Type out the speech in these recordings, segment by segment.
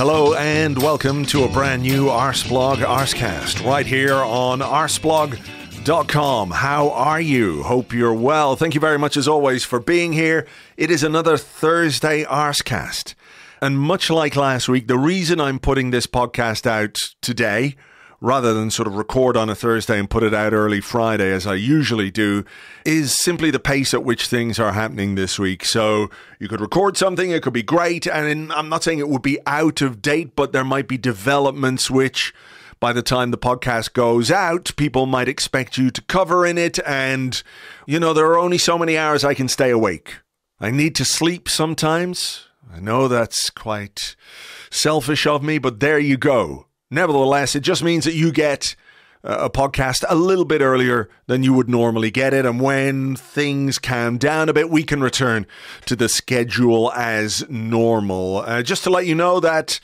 Hello and welcome to a brand new Arseblog Arsecast right here on Arseblog.com. How are you? Hope you're well. Thank you very much as always for being here. It is another Thursday Arsecast. And much like last week, the reason I'm putting this podcast out today, rather than sort of record on a Thursday and put it out early Friday as I usually do, is simply the pace at which things are happening this week. So you could record something, it could be great, and I'm not saying it would be out of date, but there might be developments which, by the time the podcast goes out, people might expect you to cover in it, and, you know, there are only so many hours I can stay awake. I need to sleep sometimes. I know that's quite selfish of me, but there you go. Nevertheless, it just means that you get a podcast a little bit earlier than you would normally get it. And when things calm down a bit, we can return to the schedule as normal. Just to let you know that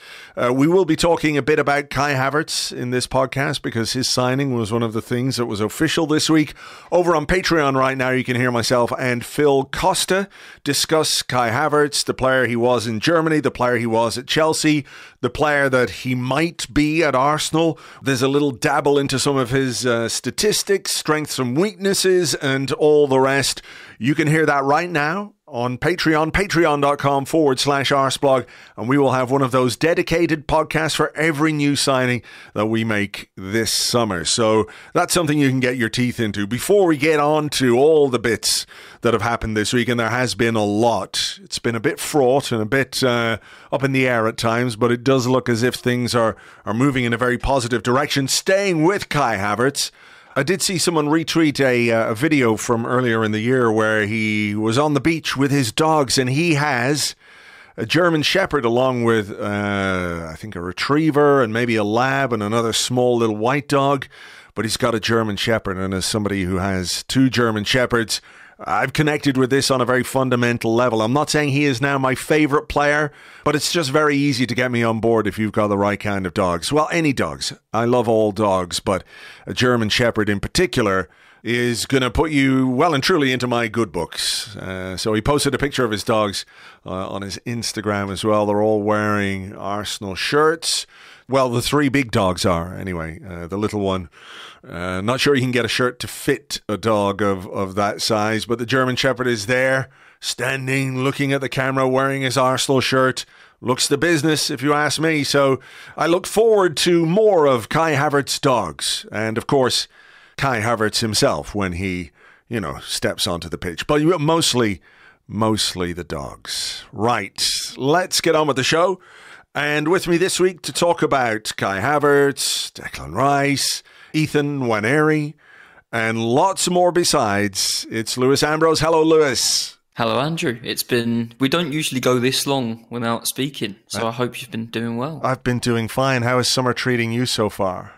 we will be talking a bit about Kai Havertz in this podcast because his signing was one of the things that was official this week. Over on Patreon right now, you can hear myself and Phil Costa discuss Kai Havertz, the player he was in Germany, the player he was at Chelsea, the player that he might be at Arsenal. There's a little dabble into some of his statistics, strengths and weaknesses, and all the rest. You can hear that right now on Patreon, patreon.com/Arseblog, and we will have one of those dedicated podcasts for every new signing that we make this summer. So that's something you can get your teeth into. Before we get on to all the bits that have happened this week, and there has been a lot. It's been a bit fraught and a bit up in the air at times, but it does look as if things are moving in a very positive direction. Staying with Kai Havertz, I did see someone retweet a video from earlier in the year where he was on the beach with his dogs, and he has a German Shepherd along with, I think, a Retriever and maybe a Lab and another small little white dog, but he's got a German Shepherd, and as somebody who has two German Shepherds, I've connected with this on a very fundamental level. I'm not saying he is now my favorite player, but it's just very easy to get me on board if you've got the right kind of dogs. Well, any dogs. I love all dogs, but a German Shepherd in particular is going to put you well and truly into my good books. So he posted a picture of his dogs on his Instagram as well. They're all wearing Arsenal shirts. Well, the three big dogs are, anyway. The little one, not sure you can get a shirt to fit a dog of that size, but the German Shepherd is there, standing, looking at the camera, wearing his Arsenal shirt. Looks the business, if you ask me. So I look forward to more of Kai Havertz's dogs. And, of course, Kai Havertz himself when he, steps onto the pitch. But mostly the dogs. Right, let's get on with the show. And with me this week to talk about Kai Havertz, Declan Rice, Ethan Nwaneri, and lots more besides, it's Lewis Ambrose. Hello, Lewis. Hello, Andrew. We don't usually go this long without speaking, so I hope you've been doing well. I've been doing fine. How is summer treating you so far?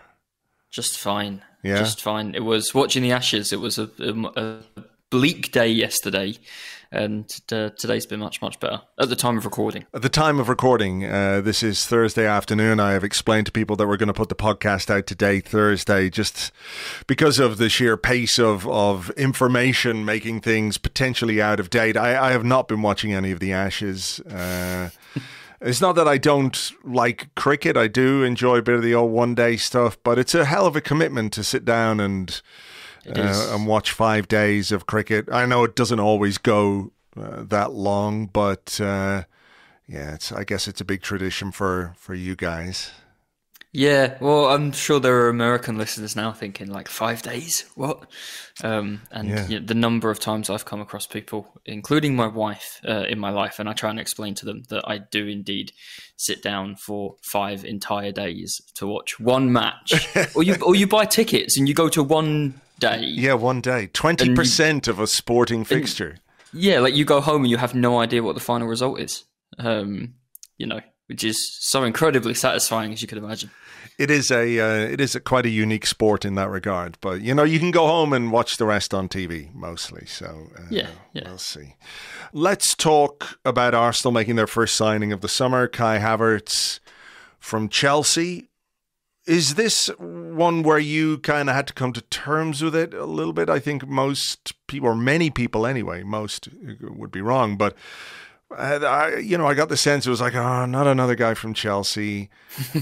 Just fine. Yeah? Just fine. It was watching the Ashes. It was a bleak day yesterday. And today's been much, much better at the time of recording. At the time of recording, this is Thursday afternoon. I have explained to people that we're going to put the podcast out today, Thursday, just because of the sheer pace of information making things potentially out of date. I have not been watching any of the Ashes. It's not that I don't like cricket. I do enjoy a bit of the old one-day stuff, but it's a hell of a commitment to sit down and watch 5 days of cricket. I know it doesn't always go that long, but I guess it's a big tradition for you guys. Yeah, well, I'm sure there are American listeners now thinking, like, 5 days? What? The number of times I've come across people, including my wife, in my life, and I try and explain to them that I do indeed sit down for 5 entire days to watch one match. or you buy tickets and you go to one day. Yeah, one day. 20% of a sporting fixture. Yeah, like you go home and you have no idea what the final result is. Which is so incredibly satisfying, as you could imagine. It is quite a unique sport in that regard. But, you can go home and watch the rest on TV, mostly. So, we'll see. Let's talk about Arsenal making their first signing of the summer. Kai Havertz from Chelsea. Is this one where you kind of had to come to terms with it a little bit? I think most people, or many people anyway, most would be wrong, but I got the sense it was like, oh, not another guy from Chelsea.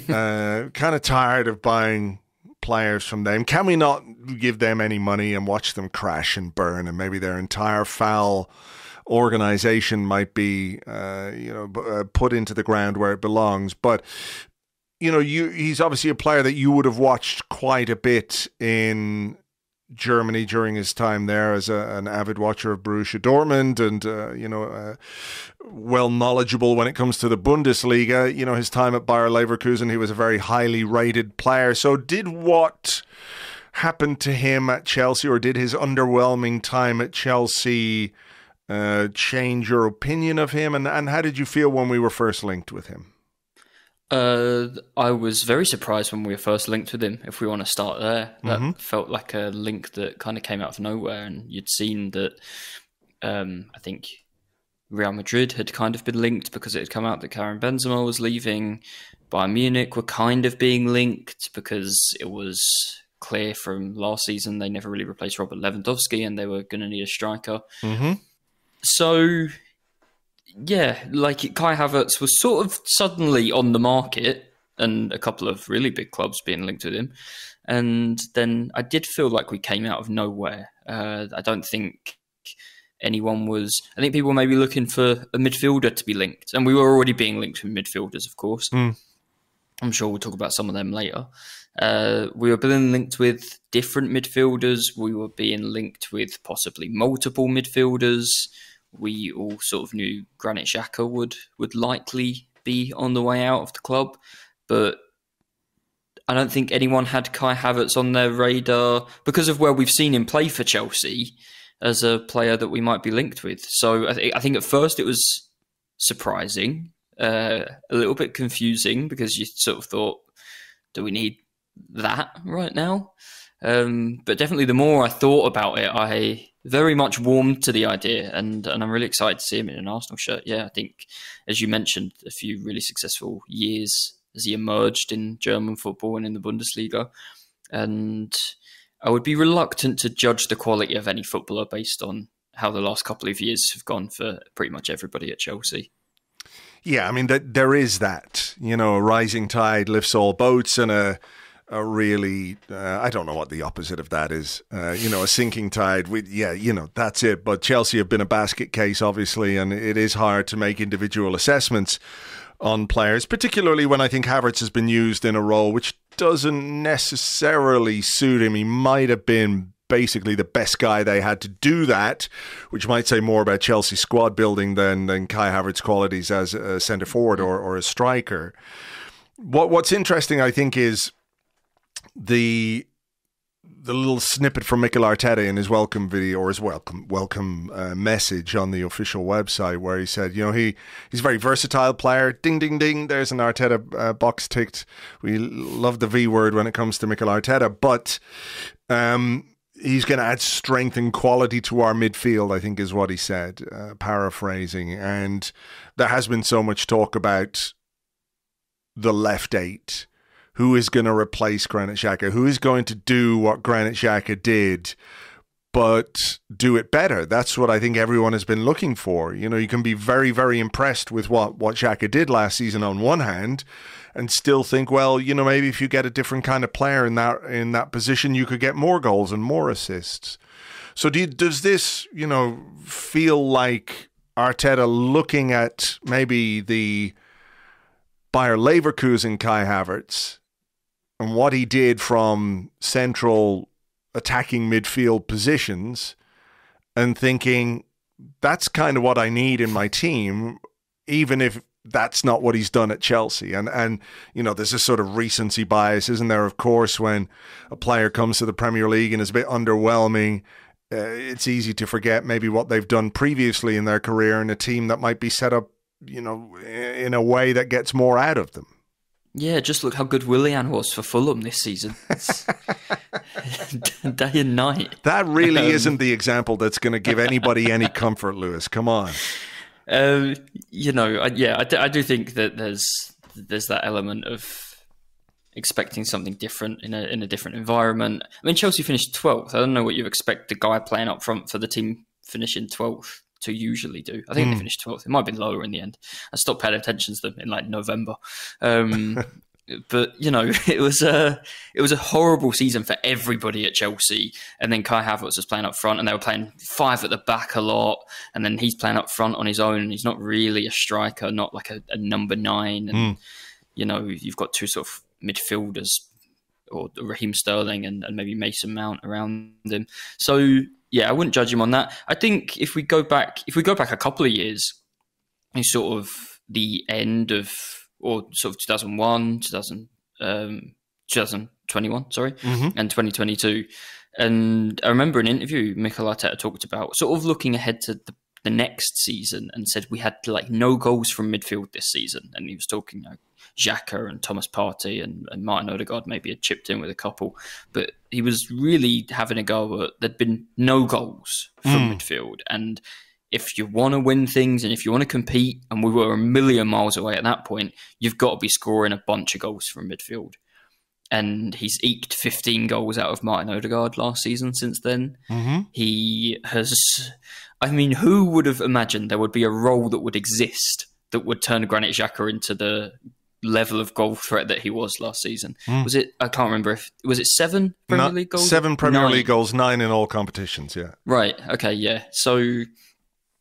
Kind of tired of buying players from them. Can we not give them any money and watch them crash and burn, and maybe their entire foul organization might be, put into the ground where it belongs? But he's obviously a player that you would have watched quite a bit in Germany during his time there as an avid watcher of Borussia Dortmund, and well knowledgeable when it comes to the Bundesliga. His time at Bayer Leverkusen, he was a very highly rated player. So did what happened to him at Chelsea, or did his underwhelming time at Chelsea change your opinion of him? And how did you feel when we were first linked with him? I was very surprised when we were first linked with him, if we want to start there. That felt like a link that kind of came out of nowhere, and you'd seen that I think Real Madrid had kind of been linked because it had come out that Karim Benzema was leaving. Bayern Munich were kind of being linked because it was clear from last season they never really replaced Robert Lewandowski and they were going to need a striker. So... yeah, like Kai Havertz was sort of suddenly on the market, and a couple of really big clubs being linked with him. And then I did feel like we came out of nowhere. I don't think anyone was... I think people were maybe looking for a midfielder to be linked. And we were already being linked with midfielders, of course. I'm sure we'll talk about some of them later. We were being linked with different midfielders. We were being linked with possibly multiple midfielders. We all sort of knew Granit Xhaka would likely be on the way out of the club, but I don't think anyone had Kai Havertz on their radar because of where we've seen him play for Chelsea as a player that we might be linked with. So I think at first it was surprising, a little bit confusing, because you sort of thought, do we need that right now? But definitely the more I thought about it, I very much warmed to the idea, and I'm really excited to see him in an Arsenal shirt. Yeah, I think, as you mentioned, a few really successful years as he emerged in German football and in the Bundesliga. And I would be reluctant to judge the quality of any footballer based on how the last couple of years have gone for pretty much everybody at Chelsea. Yeah, I mean, there is that, a rising tide lifts all boats, and a really, I don't know what the opposite of that is, a sinking tide. That's it. But Chelsea have been a basket case, obviously, and it is hard to make individual assessments on players, particularly when I think Havertz has been used in a role which doesn't necessarily suit him. He might have been basically the best guy they had to do that, which might say more about Chelsea squad building than Kai Havertz's qualities as a centre forward or a striker. What's interesting, I think, is the little snippet from Mikel Arteta in his welcome video, or his welcome message on the official website, where he said, he's a very versatile player. Ding, ding, ding. There's an Arteta box ticked. We love the V word when it comes to Mikel Arteta, but he's going to add strength and quality to our midfield, I think is what he said, paraphrasing. And there has been so much talk about the left eight. Who is going to replace Granit Xhaka? Who is going to do what Granit Xhaka did, but do it better? That's what I think everyone has been looking for. You can be very, very impressed with what Xhaka did last season on one hand, and still think, well, maybe if you get a different kind of player in that position, you could get more goals and more assists. So does this, feel like Arteta looking at maybe the Bayer Leverkusen Kai Havertz and what he did from central attacking midfield positions and thinking, that's kind of what I need in my team, even if that's not what he's done at Chelsea. And there's this sort of recency bias, isn't there? Of course, when a player comes to the Premier League and is a bit underwhelming, it's easy to forget maybe what they've done previously in their career in a team that might be set up, in a way that gets more out of them. Yeah, just look how good Willian was for Fulham this season. Day and night. That really isn't the example that's going to give anybody any comfort, Lewis. Come on. I do think that there's that element of expecting something different in a different environment. I mean, Chelsea finished 12th. I don't know what you expect the guy playing up front for the team finishing 12th two usually do. I think they finished 12th. It might have been lower in the end. I stopped paying attention to them in like November. But it was a horrible season for everybody at Chelsea. And then Kai Havertz was playing up front, and they were playing 5 at the back a lot. And then he's playing up front on his own, and he's not really a striker, not like a number 9. And you've got 2 sort of midfielders, or Raheem Sterling and maybe Mason Mount around him. So yeah, I wouldn't judge him on that. I think if we go back a couple of years, in sort of the end of, or sort of 2021, and 2022. And I remember an interview Mikel Arteta talked about sort of looking ahead to the next season, and said we had like no goals from midfield this season. And he was talking Xhaka and Thomas Partey and Martin Odegaard maybe had chipped in with a couple, but he was really having a go at there'd been no goals from midfield. And if you want to win things and if you want to compete, and we were a million miles away at that point, you've got to be scoring a bunch of goals from midfield. And he's eked 15 goals out of Martin Odegaard last season since then. He has... I mean, who would have imagined there would be a role that would exist that would turn Granit Xhaka into the level of goal threat that he was last season? Was it... I can't remember. Was it 7 Premier League goals? 7 Premier League goals, 9 in all competitions, yeah. Right, okay, yeah. So...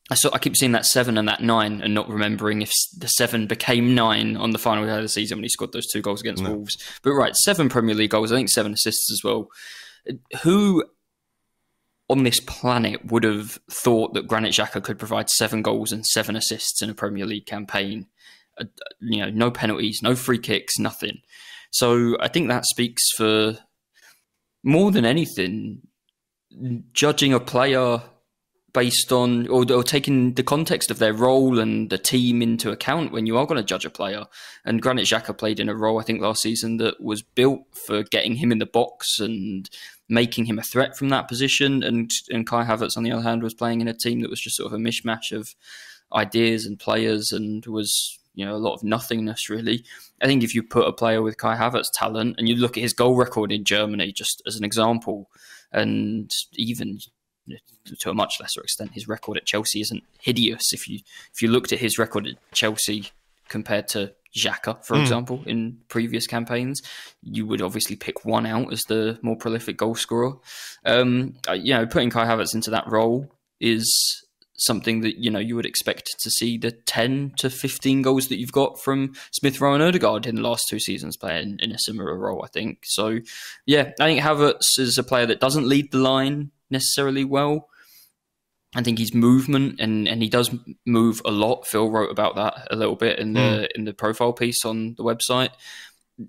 I keep seeing that 7 and that 9 and not remembering if the 7 became 9 on the final day of the season when he scored those 2 goals against Wolves. But right, 7 Premier League goals, I think 7 assists as well. Who on this planet would have thought that Granit Xhaka could provide 7 goals and 7 assists in a Premier League campaign? No penalties, no free kicks, nothing. So I think that speaks for, more than anything, judging a player based on, or taking the context of their role and the team into account when you are going to judge a player. And Granit Xhaka played in a role, I think, last season that was built for getting him in the box and making him a threat from that position. And Kai Havertz, on the other hand, was playing in a team that was just sort of a mishmash of ideas and players and was, a lot of nothingness, really. I think if you put a player with Kai Havertz talent and you look at his goal record in Germany, just as an example, and even to a much lesser extent, his record at Chelsea isn't hideous. If you looked at his record at Chelsea compared to Xhaka, for example, in previous campaigns, you would obviously pick one out as the more prolific goal scorer. Putting Kai Havertz into that role is something that you would expect to see the 10 to 15 goals that you've got from Smith Rowe and Odegaard in the last 2 seasons playing in a similar role, I think. So, yeah, I think Havertz is a player that doesn't lead the line necessarily well. I think his movement, and he does move a lot. Phil wrote about that a little bit in the profile piece on the website.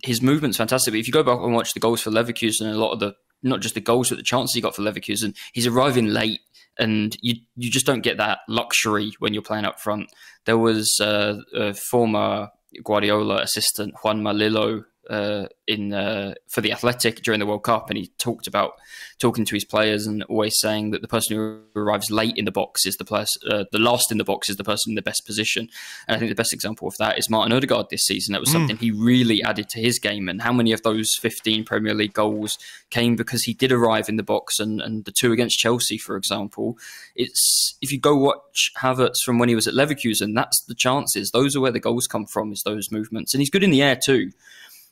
His movement's fantastic. But if you go back and watch the goals for Leverkusen, a lot of not just the goals, but the chances he got for Leverkusen, he's arriving late, and you just don't get that luxury when you're playing up front. There was a former Guardiola assistant, Juan Malillo, for the Athletic during the World Cup, and he talked about talking to his players and always saying that the person who arrives late in the box is the last in the box is the person in the best position. And I think the best example of that is Martin Odegaard this season. That was something he really added to his game. And how many of those 15 Premier League goals came because he did arrive in the box? And the 2 against Chelsea, for example, it's, if you go watch Havertz from when he was at Leverkusen, that's the chances. Those are where the goals come from, is those movements. And he's good in the air too.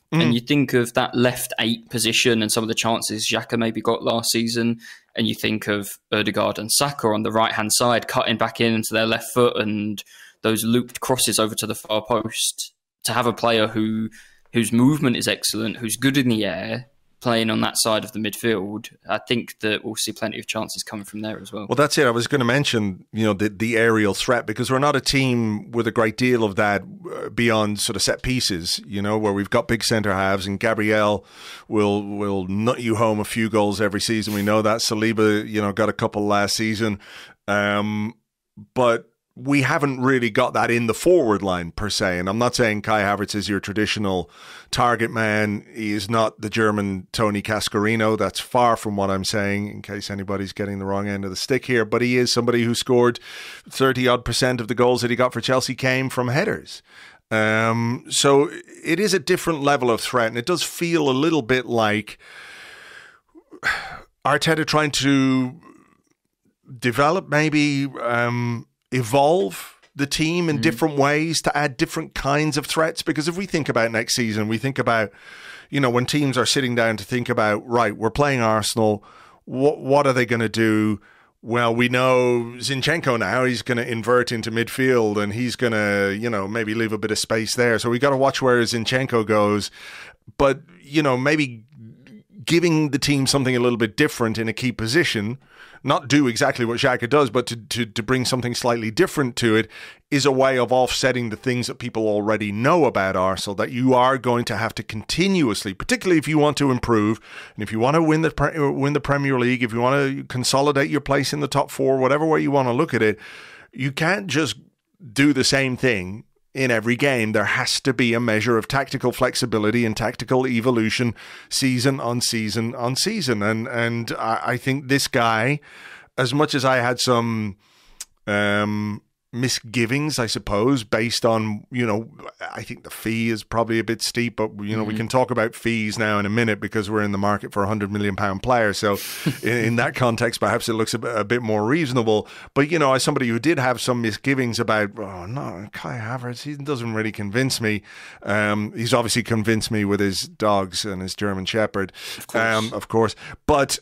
And you think of that left 8 position and some of the chances Xhaka maybe got last season, and you think of Odegaard and Saka on the right-hand side cutting back in into their left foot and those looped crosses over to the far post. To have a player whose movement is excellent, who's good in the air, playing on that side of the midfield, I think that we'll see plenty of chances coming from there as well. Well, that's it. I was going to mention, the aerial threat, because we're not a team with a great deal of that beyond sort of set pieces, where we've got big centre halves, and Gabriel will nut you home a few goals every season. We know that. Saliba, got a couple last season. But we haven't really got that in the forward line per se. And I'm not saying Kai Havertz is your traditional target man. He is not the German Tony Cascarino. That's far from what I'm saying, in case anybody's getting the wrong end of the stick here. But he is somebody who scored 30-odd% of the goals that he got for Chelsea came from headers. So it is a different level of threat. And it does feel a little bit like Arteta trying to develop maybe evolve the team in different ways to add different kinds of threats? Because if we think about next season, we think about, when teams are sitting down to think about, right, we're playing Arsenal, what are they going to do? Well, we know Zinchenko now, he's going to invert into midfield and he's going to, maybe leave a bit of space there. So we got to watch where Zinchenko goes. But, maybe giving the team something a little bit different in a key position, not do exactly what Xhaka does, but to bring something slightly different to it, is a way of offsetting the things that people already know about Arsenal, that you are going to have to continuously, particularly if you want to improve, and if you want to win the Premier League, if you want to consolidate your place in the top four, whatever way you want to look at it, you can't just do the same thing in every game. There has to be a measure of tactical flexibility and tactical evolution season on season on season. And I think this guy, as much as I had some misgivings, I suppose, based on, I think the fee is probably a bit steep, but, we can talk about fees now in a minute because we're in the market for £100 million player. So in that context, perhaps it looks a bit more reasonable. But, as somebody who did have some misgivings about, Kai Havertz, he doesn't really convince me. He's obviously convinced me with his dogs and his German Shepherd, of course. But,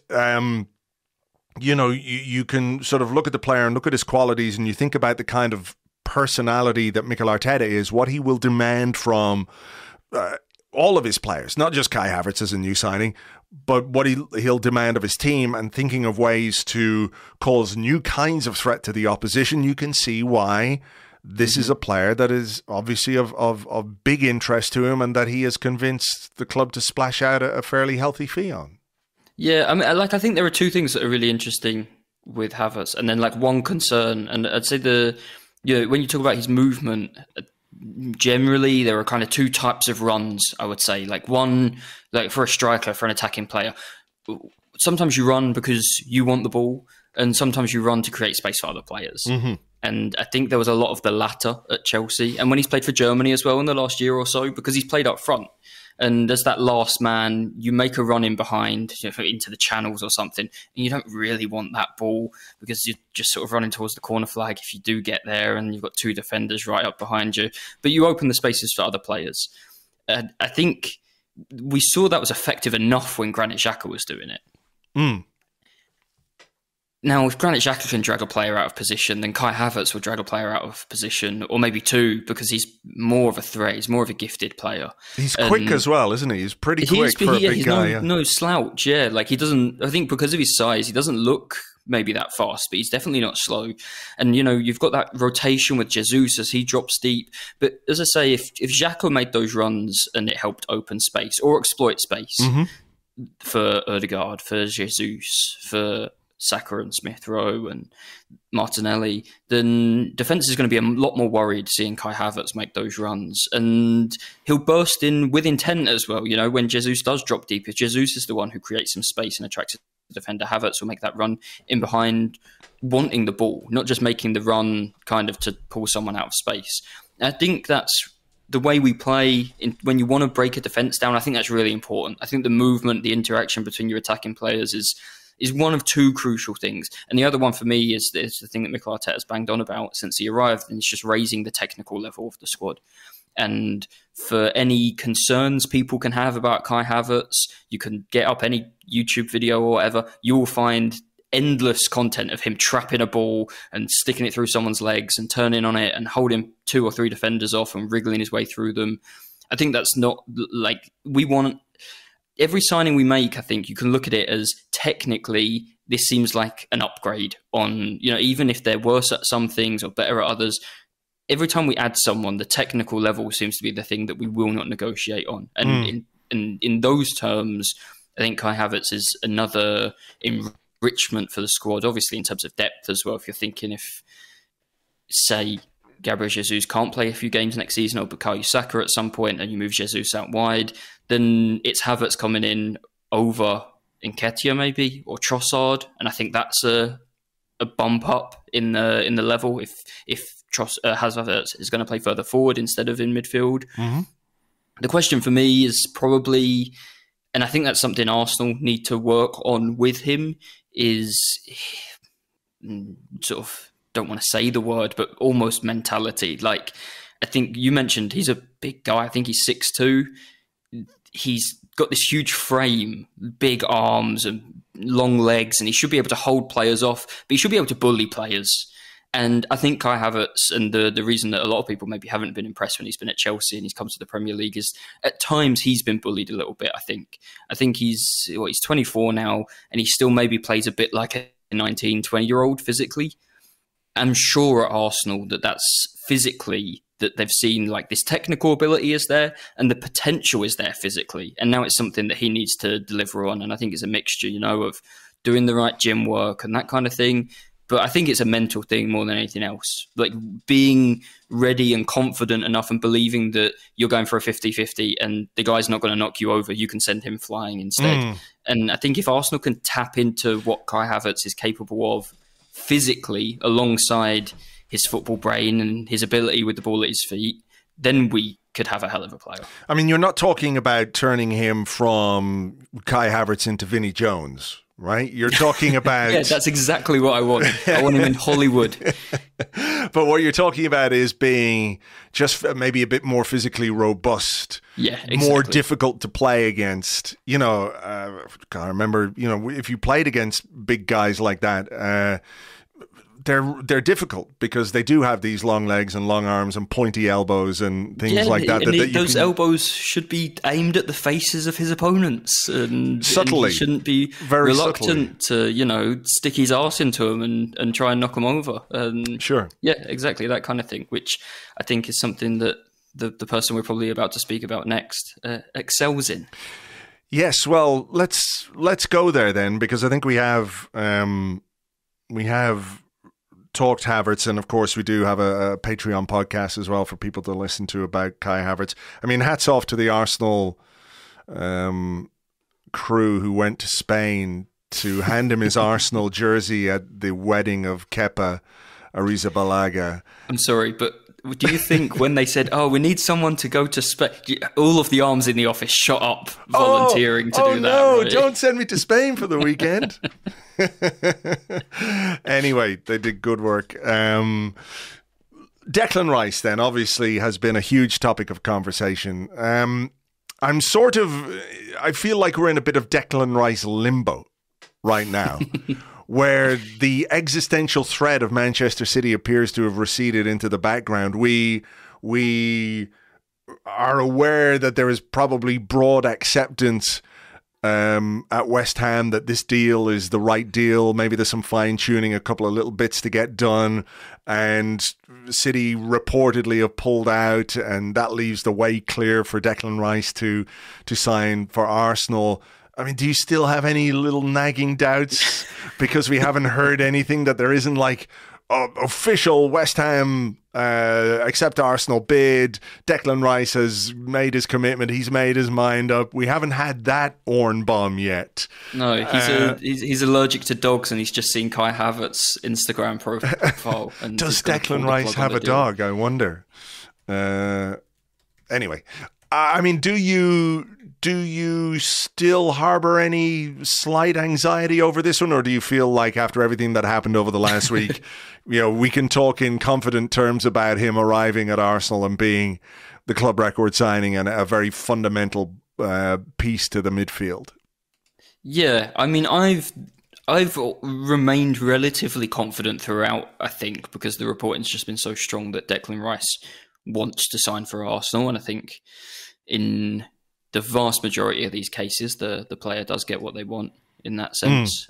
you can sort of look at the player and look at his qualities, and you think about the kind of personality that Mikel Arteta is, what he will demand from all of his players, not just Kai Havertz as a new signing, but what he'll demand of his team, and thinking of ways to cause new kinds of threat to the opposition. You can see why this is a player that is obviously of big interest to him, and that he has convinced the club to splash out a fairly healthy fee on. Yeah, I think there are two things that are really interesting with Havertz, and then one concern. And I'd say when you talk about his movement, generally there are kind of two types of runs, I would say. One, for a striker, for an attacking player, sometimes you run because you want the ball, and sometimes you run to create space for other players. Mm-hmm. And I think there was a lot of the latter at Chelsea, and when he's played for Germany as well in the last year or so, because he's played up front. And as that last man, you make a run in behind, into the channels or something, and you don't really want that ball because you're just sort of running towards the corner flag if you do get there, and you've got two defenders right up behind you. But you open the spaces for other players. I think we saw that was effective enough when Granit Xhaka was doing it. Mm. Now, if Granit Xhaka can drag a player out of position, then Kai Havertz will drag a player out of position, or maybe two, because he's more of a threat. He's more of a gifted player. He's quick as well, isn't he? He's pretty quick for a big guy. He's no slouch, yeah. He doesn't, I think because of his size, he doesn't look maybe that fast, but he's definitely not slow. And, you've got that rotation with Jesus as he drops deep. But as I say, if Xhaka made those runs and it helped open space or exploit space for Odegaard, for Jesus, for Saka and Smith Rowe and Martinelli, then defence is going to be a lot more worried seeing Kai Havertz make those runs. And he'll burst in with intent as well. When Jesus does drop deep, if Jesus is the one who creates some space and attracts a defender, Havertz will make that run in behind, wanting the ball, not just making the run kind of to pull someone out of space. I think that's the way we play when you want to break a defence down. I think that's really important. I think the movement, the interaction between your attacking players is one of two crucial things. And the other one for me is the thing that Mikel Arteta has banged on about since he arrived, and it's just raising the technical level of the squad. And for any concerns people can have about Kai Havertz, you can get up any YouTube video or whatever, you will find endless content of him trapping a ball and sticking it through someone's legs and turning on it and holding two or three defenders off and wriggling his way through them. I think that's not we want... Every signing we make, I think you can look at it as technically this seems like an upgrade on, even if they're worse at some things or better at others, every time we add someone, the technical level seems to be the thing that we will not negotiate on. And in those terms, I think Kai Havertz is another enrichment for the squad, obviously in terms of depth as well. If you're thinking say, Gabriel Jesus can't play a few games next season, or Bukayo Saka at some point, and you move Jesus out wide, then it's Havertz coming in over Nketiah maybe, or Trossard, and I think that's a bump up in the level if Havertz is going to play further forward instead of in midfield. Mm-hmm. The question for me is probably, and I think that's something Arsenal need to work on with him, is sort of don't want to say the word, but almost mentality. Like, I think you mentioned he's a big guy. I think he's 6'2". He's got this huge frame, big arms and long legs, and he should be able to hold players off, but he should be able to bully players. And I think Kai Havertz, and the reason that a lot of people maybe haven't been impressed when he's been at Chelsea and he's come to the Premier League is at times he's been bullied a little bit, I think. I think he's 24 now, and he still maybe plays a bit like a 19, 20-year-old physically. I'm sure at Arsenal that's physically, that they've seen like this technical ability is there and the potential is there physically. And now it's something that he needs to deliver on. And I think it's a mixture, of doing the right gym work and that kind of thing. But I think it's a mental thing more than anything else. Like being ready and confident enough and believing that you're going for a 50-50 and the guy's not going to knock you over, you can send him flying instead. And I think if Arsenal can tap into what Kai Havertz is capable of physically alongside his football brain and his ability with the ball at his feet, then we could have a hell of a player. I mean, you're not talking about turning him from Kai Havertz into Vinnie Jones, right? You're talking about... Yeah, that's exactly what I want. I want him in Hollywood. But what you're talking about is being just maybe a bit more physically robust. Yeah, exactly. More difficult to play against. I remember, if you played against big guys like that, they're difficult because they do have these long legs and long arms and pointy elbows and things like that. Those elbows should be aimed at the faces of his opponents, and subtly, and he shouldn't be very reluctant to stick his arse into them and try and knock them over. Sure, yeah, exactly that kind of thing, which I think is something that the person we're probably about to speak about next excels in. Yes, well, let's go there then, because I think we have talked Havertz, and of course we do have a Patreon podcast as well for people to listen to about Kai Havertz. I mean, hats off to the Arsenal crew who went to Spain to hand him his Arsenal jersey at the wedding of Kepa Arrizabalaga. I'm sorry, but do you think when they said, we need someone to go to Spain, all of the arms in the office shot up volunteering to do that? No, right? Don't send me to Spain for the weekend. Anyway, they did good work. Declan Rice then obviously has been a huge topic of conversation. I feel like we're in a bit of Declan Rice limbo right now. Where the existential threat of Manchester City appears to have receded into the background. We are aware that there is probably broad acceptance at West Ham that this deal is the right deal. Maybe there's some fine-tuning, a couple of little bits to get done, and City reportedly have pulled out, and that leaves the way clear for Declan Rice to sign for Arsenal. I mean, do you still have any little nagging doubts because we haven't heard anything, that there isn't like official West Ham accept Arsenal bid? Declan Rice has made his commitment. He's made his mind up. We haven't had that Orn bomb yet. No, he's allergic to dogs, and he's just seen Kai Havertz's Instagram profile. And does Declan Rice have a dog? I wonder. Anyway, I mean, do you still harbor any slight anxiety over this one, or do you feel like after everything that happened over the last week, we can talk in confident terms about him arriving at Arsenal and being the club record signing and a very fundamental piece to the midfield? Yeah, I mean, I've remained relatively confident throughout, I think, because the reporting's just been so strong that Declan Rice wants to sign for Arsenal, and I think in the vast majority of these cases, the player does get what they want in that sense.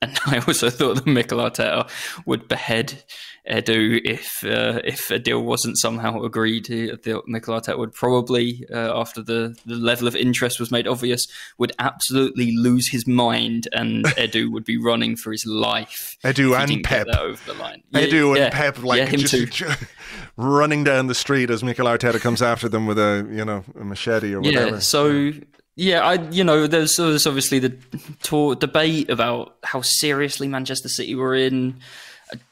And I also thought that Mikel Arteta would behead Edu if a deal wasn't somehow agreed. I thought Mikel Arteta would probably, after the level of interest was made obvious, would absolutely lose his mind, and Edu would be running for his life. Edu and Pep. Get that over the line. Edu and Pep, him too. Running down the street as Mikel Arteta comes after them with a machete or whatever. Yeah, so... Yeah, there's obviously the debate about how seriously Manchester City were in,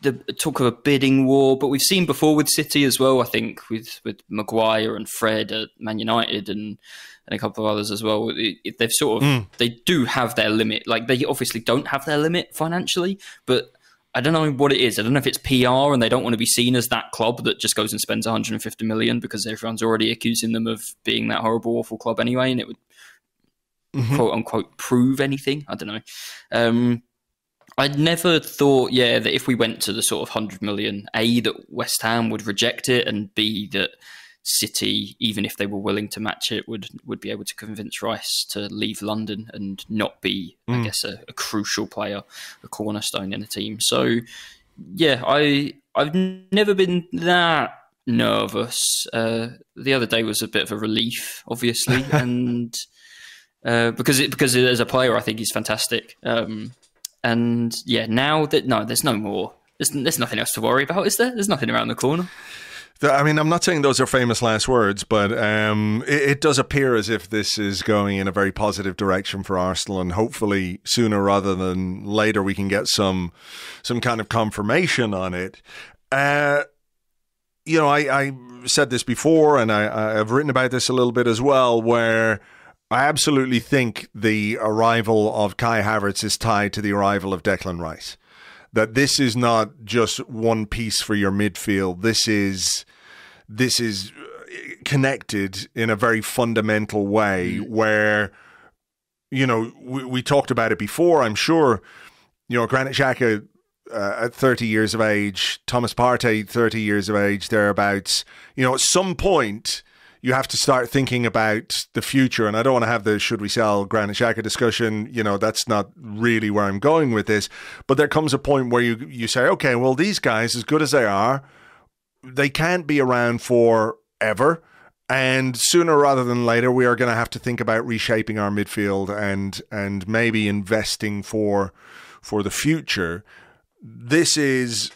the talk of a bidding war, but we've seen before with City as well, I think, with Maguire and Fred at Man United and a couple of others as well. They've sort of, they do have their limit. Like, they obviously don't have their limit financially, but I don't know what it is. I don't know if it's PR and they don't want to be seen as that club that just goes and spends 150 million because everyone's already accusing them of being that horrible, awful club anyway, and it would quote unquote prove anything. I don't know. I'd never thought, that if we went to the sort of 100 million, A, that West Ham would reject it, and B, that City, even if they were willing to match it, would be able to convince Rice to leave London and not be, I guess, a crucial player, a cornerstone in a team. So, I've never been that nervous. The other day was a bit of a relief, obviously, and because as a player, I think he's fantastic. And now that there's no more. There's nothing else to worry about, is there? There's nothing around the corner. I mean, I'm not saying those are famous last words, but it does appear as if this is going in a very positive direction for Arsenal, and hopefully sooner rather than later we can get some kind of confirmation on it. I said this before, and I've written about this a little bit as well, where I absolutely think the arrival of Kai Havertz is tied to the arrival of Declan Rice. That this is not just one piece for your midfield. This is connected in a very fundamental way where, we talked about it before, I'm sure, Granit Xhaka at 30 years of age, Thomas Partey 30 years of age, thereabouts, at some point you have to start thinking about the future. And I don't want to have the should we sell Granit Xhaka discussion. That's not really where I'm going with this. But there comes a point where you say, okay, well, these guys, as good as they are, they can't be around forever. And sooner rather than later, we are going to have to think about reshaping our midfield and maybe investing for the future. This is,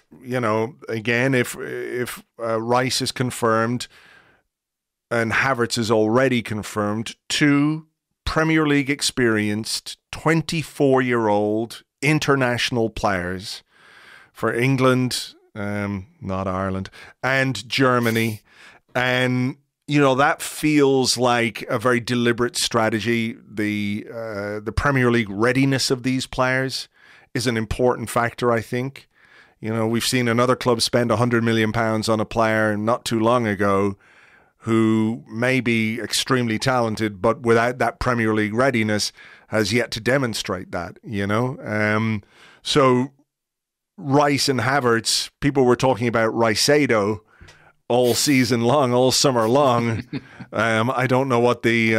again, if Rice is confirmed, and Havertz is already confirmed, 2 Premier League experienced 24-year-old international players for England, not Ireland, and Germany. And, that feels like a very deliberate strategy. The Premier League readiness of these players is an important factor, I think. We've seen another club spend £100 million on a player not too long ago who may be extremely talented, but without that Premier League readiness has yet to demonstrate that, So Rice and Havertz, people were talking about Riceado all season long, all summer long. I don't know what the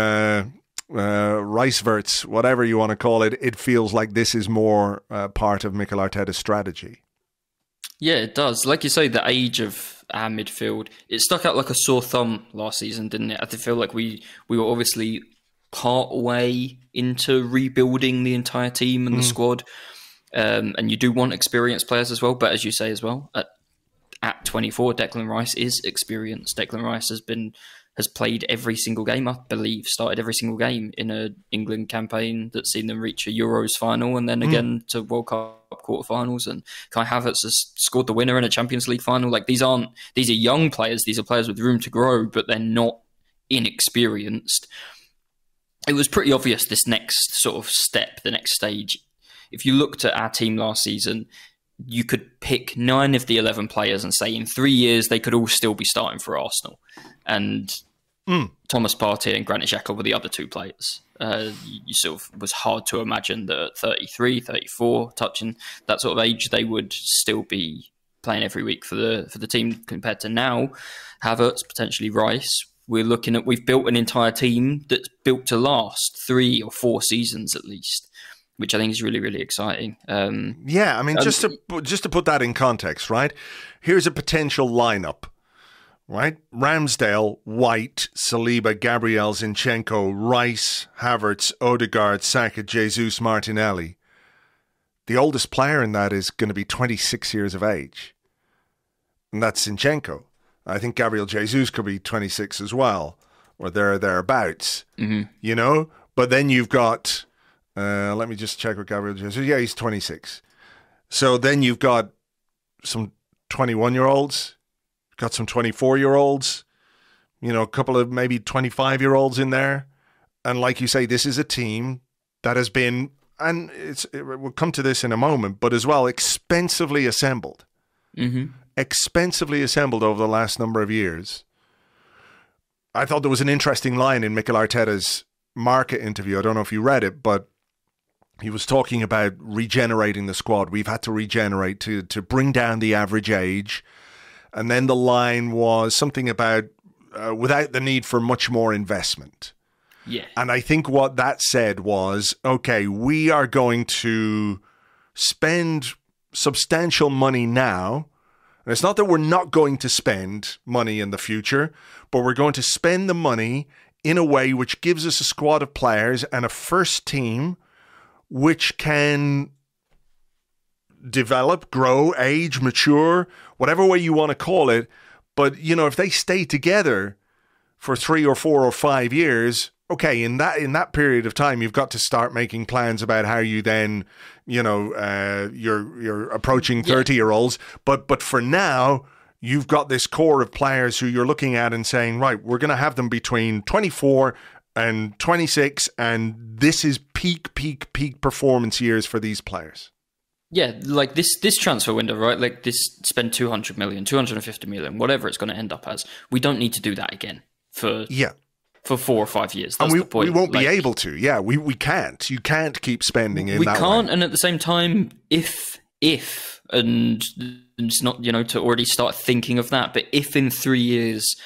Riceverts, whatever you want to call it, it feels like this is more part of Mikel Arteta's strategy. Yeah, it does. Like you say, the age of our midfield, it stuck out like a sore thumb last season, didn't it? I feel like we were obviously part way into rebuilding the entire team and the squad. And you do want experienced players as well. But as you say as well, at 24, Declan Rice is experienced. Declan Rice has played every single game, I believe, started every single game in an England campaign that's seen them reach a Euros final and then again to World Cup quarterfinals. And Kai Havertz has scored the winner in a Champions League final. Like these are young players. These are players with room to grow, but they're not inexperienced. It was pretty obvious this next sort of step, the next stage. If you looked at our team last season, you could pick 9 of the 11 players and say in 3 years they could all still be starting for Arsenal. And Thomas Partey and Granit Xhaka were the other 2 players. You sort of was hard to imagine that at 33, 34, touching that sort of age, they would still be playing every week for the team compared to now. Havertz, potentially Rice. We've built an entire team that's built to last 3 or 4 seasons at least, which I think is really, really exciting. Just to put that in context, right? Here's a potential lineup, right? Ramsdale, White, Saliba, Gabriel, Zinchenko, Rice, Havertz, Odegaard, Saka, Jesus, Martinelli. The oldest player in that is going to be 26 years of age, and that's Zinchenko. I think Gabriel Jesus could be 26 as well, or thereabouts, But then you've got... let me just check with Gabriel Jesus. Yeah, he's 26. So then you've got some 21-year-olds, got some 24-year-olds, a couple of maybe 25-year-olds in there. And like you say, this is a team that has been and we'll come to this in a moment, but as well, expensively assembled. Mm-hmm. Expensively assembled over the last number of years. I thought there was an interesting line in Mikel Arteta's market interview. I don't know if you read it, but he was talking about regenerating the squad. We've had to regenerate to bring down the average age. And then the line was something about without the need for much more investment. Yeah. And I think what that said was, okay, we are going to spend substantial money now. And it's not that we're not going to spend money in the future, but we're going to spend the money in a way which gives us a squad of players and a first team which can develop, grow, age, mature, whatever way you want to call it. But, you know, if they stay together for 3 or 4 or 5 years, okay, in that period of time, you've got to start making plans about how you then, you know, you're approaching 30-year-olds. But for now, you've got this core of players who you're looking at and saying, right, we're going to have them between 24 and 26, and this is peak performance years for these players. Yeah, like this transfer window, right? Like this, spend 200 million, 250 million, whatever it's going to end up as. We don't need to do that again for 4 or 5 years. That's the point. We won't be able to. Yeah, we can't. You can't keep spending in that way. We can't, and at the same time, if and it's not, you know, to already start thinking of that, but if in 3 years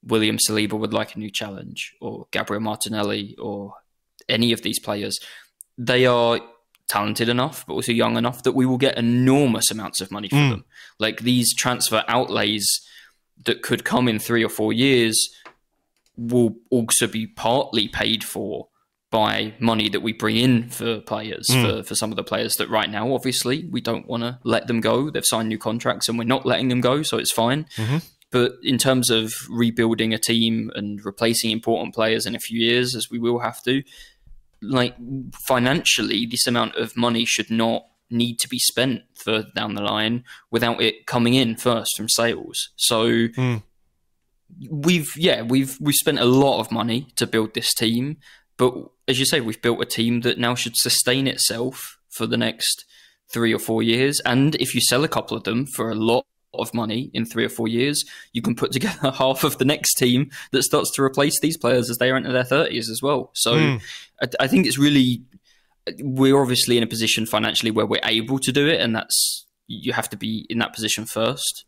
William Saliba would like a new challenge, or Gabriel Martinelli, or any of these players, they are talented enough, but also young enough that we will get enormous amounts of money for them. Like these transfer outlays that could come in 3 or 4 years will also be partly paid for by money that we bring in for players, for some of the players that right now, obviously, we don't want to let them go. They've signed new contracts and we're not letting them go, so it's fine. But in terms of rebuilding a team and replacing important players in a few years, as we will have to, like financially, this amount of money should not need to be spent further down the line without it coming in first from sales. So we've spent a lot of money to build this team, but as you say, we've built a team that now should sustain itself for the next 3 or 4 years. And if you sell a couple of them for a lot of money in 3 or 4 years, you can put together half of the next team that starts to replace these players as they enter their 30s as well. So I think it's really, we're obviously in a position financially where we're able to do it, and that's, you have to be in that position first.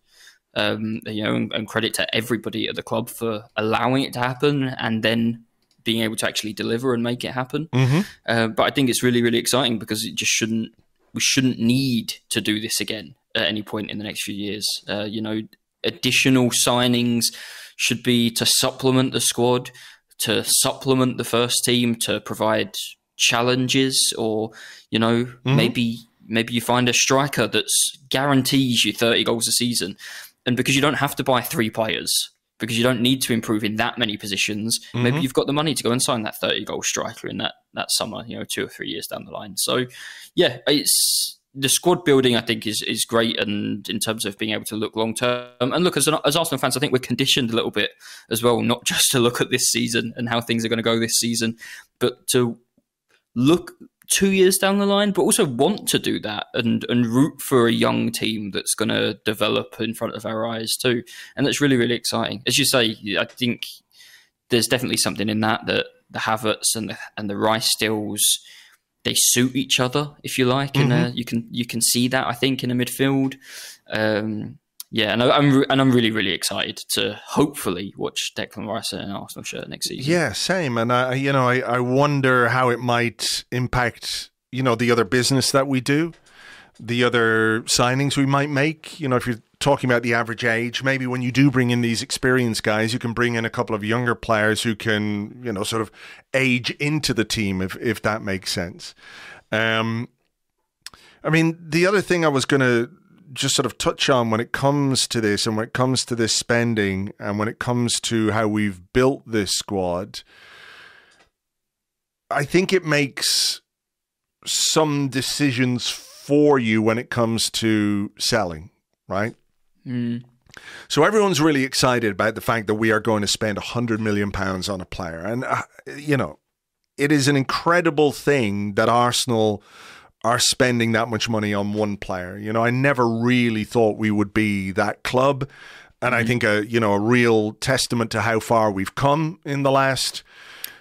You know, and credit to everybody at the club for allowing it to happen and then being able to actually deliver and make it happen. But I think it's really, really exciting because it just we shouldn't need to do this again at any point in the next few years. You know, additional signings should be to supplement the squad, to supplement the first team, to provide challenges, or, you know, maybe you find a striker that guarantees you 30 goals a season. And because you don't have to buy 3 players, because you don't need to improve in that many positions, maybe you've got the money to go and sign that 30-goal striker in that summer, you know, 2 or 3 years down the line. So, yeah, it's the squad building, I think, is great, and in terms of being able to look long-term. And look, as Arsenal fans, I think we're conditioned a little bit as well, not just to look at this season and how things are going to go this season, but to look 2 years down the line, but also want to do that and root for a young team that's going to develop in front of our eyes too. And that's really, really exciting. As you say, I think there's definitely something in that the Havertz and the Rice deals, they suit each other, if you like, and you can see that, I think, in a midfield. Yeah, and I'm really, really excited to hopefully watch Declan Rice in an Arsenal shirt next season. Yeah, same. And I wonder how it might impact, you know, the other business that we do, the other signings we might make. You know, if you're talking about the average age, maybe when you do bring in these experienced guys, you can bring in a couple of younger players who can, you know, sort of age into the team, if that makes sense. I mean, the other thing I was going to just sort of touch on when it comes to this, and when it comes to this spending, and when it comes to how we've built this squad, I think it makes some decisions for you when it comes to selling, right? So everyone's really excited about the fact that we are going to spend £100 million on a player. And, you know, it is an incredible thing that Arsenal are spending that much money on one player. You know, I never really thought we would be that club. And I think a real testament to how far we've come in the last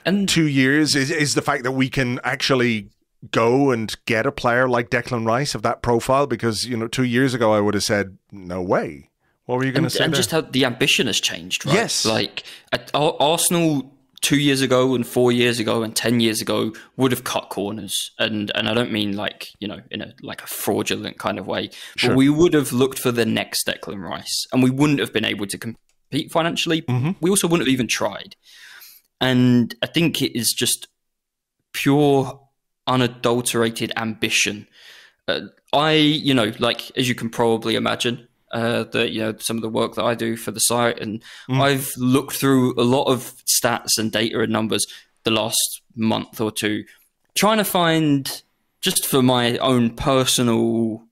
2 years is the fact that we can actually go and get a player like Declan Rice of that profile. Because 2 years ago I would have said no way. What were you going to say? And just how the ambition has changed, right? Yes. Like Arsenal 2 years ago and 4 years ago and 10 years ago would have cut corners, and I don't mean in a fraudulent kind of way, Sure. but we would have looked for the next Declan Rice, and we wouldn't have been able to compete financially. Mm-hmm. We also wouldn't have even tried, and I think it is just pure, unadulterated ambition. As you can probably imagine. Some of the work that I do for the site, and I've looked through a lot of stats and data and numbers the last month or two, trying to find, just for my own personal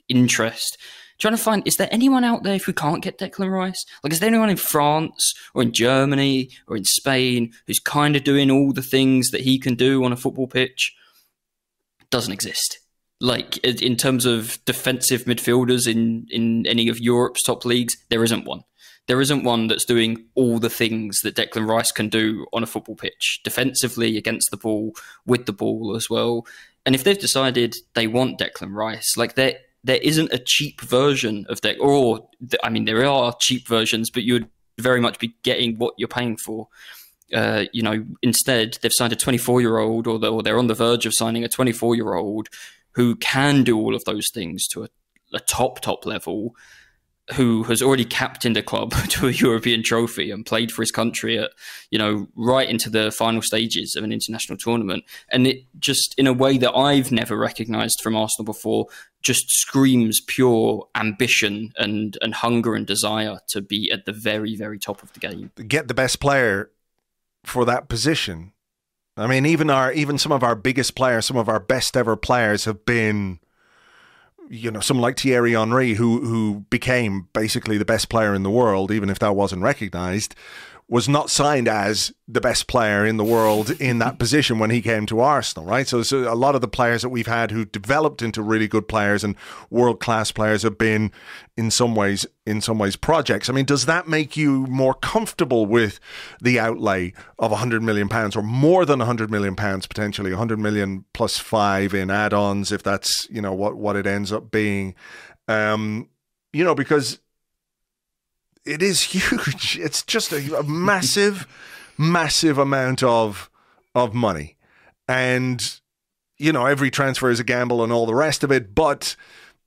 interest, is there anyone out there if we can't get Declan Rice? Like, is there anyone in France or in Germany or in Spain who's kind of doing all the things that he can do on a football pitch? Doesn't exist. Like, in terms of defensive midfielders in any of Europe's top leagues, there isn't one. There isn't one that's doing all the things that Declan Rice can do on a football pitch, defensively, against the ball, with the ball as well. And if they've decided they want Declan Rice, like, there isn't a cheap version of there are cheap versions, but you would very much be getting what you're paying for. Instead, they've signed a 24-year-old, or they're on the verge of signing a 24-year-old who can do all of those things to a top level, who has already captained a club to a European trophy and played for his country at, right into the final stages of an international tournament. And it just, in a way that I've never recognised from Arsenal before, just screams pure ambition and hunger and desire to be at the very, very top of the game. Get the best player for that position. I mean, even some of our biggest players, some of our best ever players have been, someone like Thierry Henry, who became basically the best player in the world, even if that wasn't recognised, was not signed as the best player in the world in that position when he came to Arsenal, right? So a lot of the players that we've had who developed into really good players and world-class players have been, in some ways, projects. I mean, does that make you more comfortable with the outlay of £100 million or more than £100 million potentially, 100 million plus 5 in add-ons, if that's, what it ends up being? Because it is huge. It's just a massive, massive amount of money. And, every transfer is a gamble and all the rest of it. But,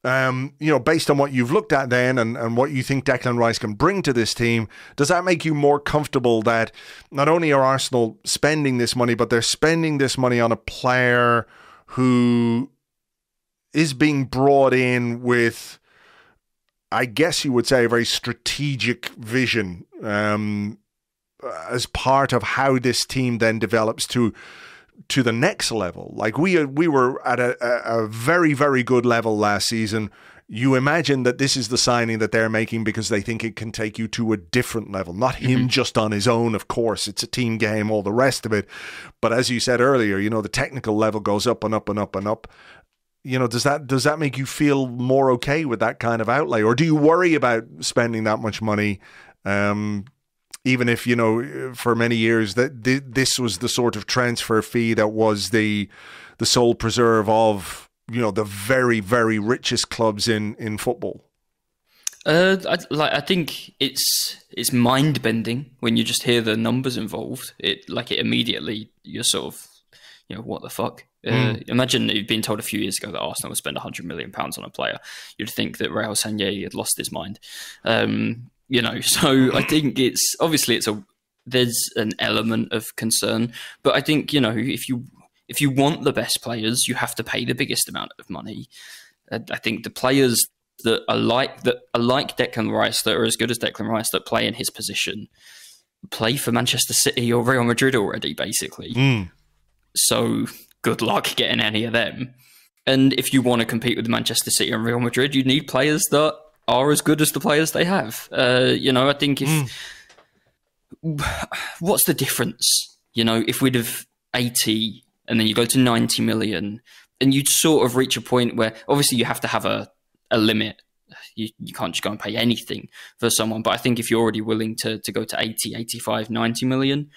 based on what you've looked at then and what you think Declan Rice can bring to this team, does that make you more comfortable that not only are Arsenal spending this money, but they're spending this money on a player who is being brought in with, I guess you would say, a very strategic vision as part of how this team then develops to the next level? Like, we were at a very, very good level last season. You imagine that this is the signing that they're making because they think it can take you to a different level. Not him just on his own, of course. It's a team game, all the rest of it. But as you said earlier, the technical level goes up and up and up and up. Does that make you feel more okay with that kind of outlay? Or do you worry about spending that much money, even if, for many years that this was the sort of transfer fee that was the sole preserve of, the very, very richest clubs in football? I think it's mind bending when you just hear the numbers involved. It immediately, you're sort of, what the fuck? Imagine you'd been told a few years ago that Arsenal would spend £100 million on a player. You'd think that Raul Sanllehi had lost his mind. So I think there's an element of concern, but I think, if you want the best players, you have to pay the biggest amount of money. I think the players that are like Declan Rice, that are as good as Declan Rice, that play in his position, play for Manchester City or Real Madrid already, basically. So good luck getting any of them. And if you want to compete with Manchester City and Real Madrid, you need players that are as good as the players they have. I think what's the difference? If we'd have 80 and then you go to 90 million, and you'd sort of reach a point where obviously you have to have a limit. You can't just go and pay anything for someone. But I think if you're already willing to go to 80, 85, 90 million,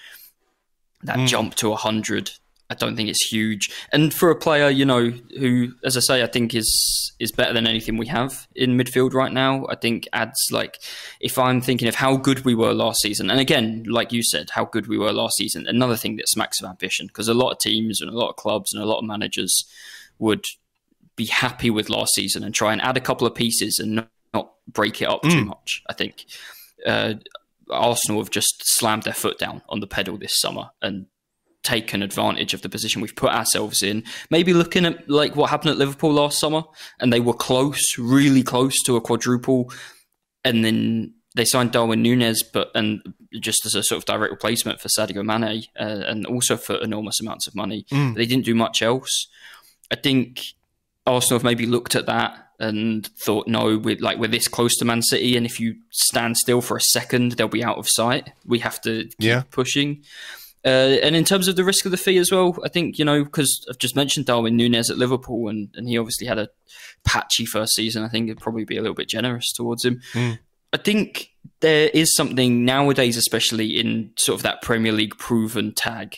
that jump to 100, I don't think it's huge. And for a player, who, as I say, I think is better than anything we have in midfield right now, I think adds, like, if I'm thinking of how good we were last season, and again, like you said, how good we were last season, another thing that smacks of ambition, because a lot of teams and a lot of clubs and a lot of managers would be happy with last season and try and add a couple of pieces and not break it up too much. I think Arsenal have just slammed their foot down on the pedal this summer and taken advantage of the position we've put ourselves in. Maybe looking at like what happened at Liverpool last summer, and they were close, really close to a quadruple, and then they signed Darwin Núñez, and just as a sort of direct replacement for Sadio Mane, and also for enormous amounts of money. They didn't do much else. I think Arsenal have maybe looked at that and thought, no, we're this close to Man City, and if you stand still for a second, they'll be out of sight. We have to keep pushing. And in terms of the risk of the fee as well, I think, because I've just mentioned Darwin Núñez at Liverpool, and he obviously had a patchy first season. I think it'd probably be a little bit generous towards him. I think there is something nowadays, especially in sort of that Premier League proven tag.